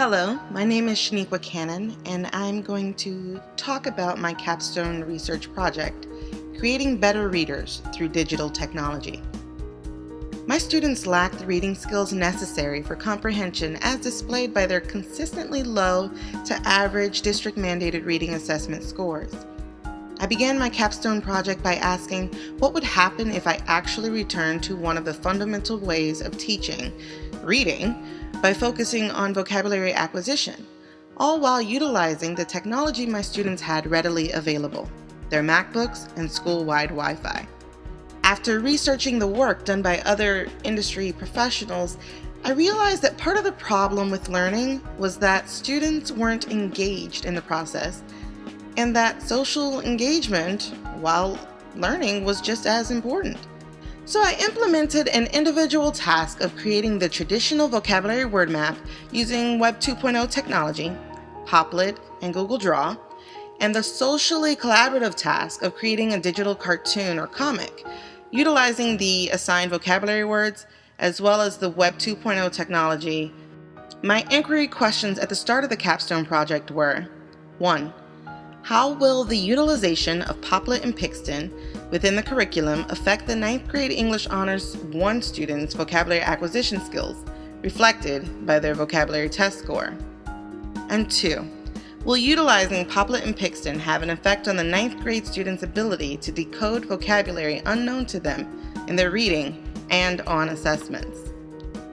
Hello, my name is Shaniqua Cannon, and I'm going to talk about my capstone research project, Creating Better Readers Through Digital Technology. My students lack the reading skills necessary for comprehension as displayed by their consistently low to average district-mandated reading assessment scores. I began my capstone project by asking what would happen if I actually returned to one of the fundamental ways of teaching, reading, by focusing on vocabulary acquisition, all while utilizing the technology my students had readily available, their MacBooks and school-wide Wi-Fi. After researching the work done by other industry professionals, I realized that part of the problem with learning was that students weren't engaged in the process, and that social engagement while learning was just as important. So I implemented an individual task of creating the traditional vocabulary word map using Web 2.0 technology, Hoplet, and Google Draw, and the socially collaborative task of creating a digital cartoon or comic, utilizing the assigned vocabulary words as well as the Web 2.0 technology. My inquiry questions at the start of the capstone project were: 1. How will the utilization of Hoplet and Pixton within the curriculum affect the 9th grade English Honors 1 students' vocabulary acquisition skills, reflected by their vocabulary test score? And 2. Will utilizing Hoplet and Pixton have an effect on the 9th grade students' ability to decode vocabulary unknown to them in their reading and on assessments?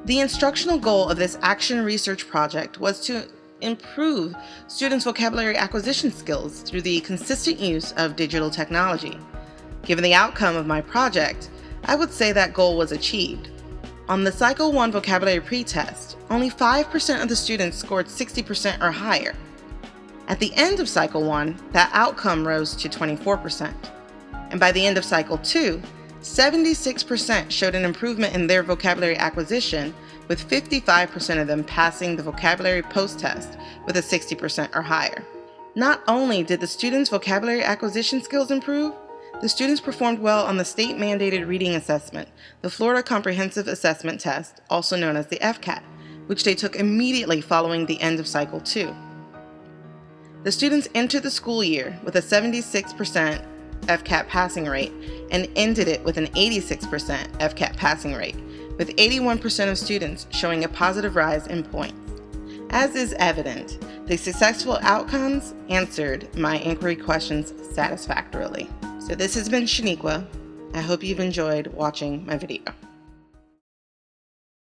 The instructional goal of this action research project was to improve students' vocabulary acquisition skills through the consistent use of digital technology. Given the outcome of my project, I would say that goal was achieved. On the Cycle 1 vocabulary pretest, only 5% of the students scored 60% or higher. At the end of Cycle 1, that outcome rose to 24%. And by the end of Cycle 2, 76% showed an improvement in their vocabulary acquisition, with 55% of them passing the vocabulary post-test with a 60% or higher. Not only did the students' vocabulary acquisition skills improve, the students performed well on the state-mandated reading assessment, the Florida Comprehensive Assessment Test, also known as the FCAT, which they took immediately following the end of Cycle 2. The students entered the school year with a 76% FCAT passing rate and ended it with an 86% FCAT passing rate, with 81% of students showing a positive rise in points. As is evident, the successful outcomes answered my inquiry questions satisfactorily. So this has been Shaniqua. I hope you've enjoyed watching my video.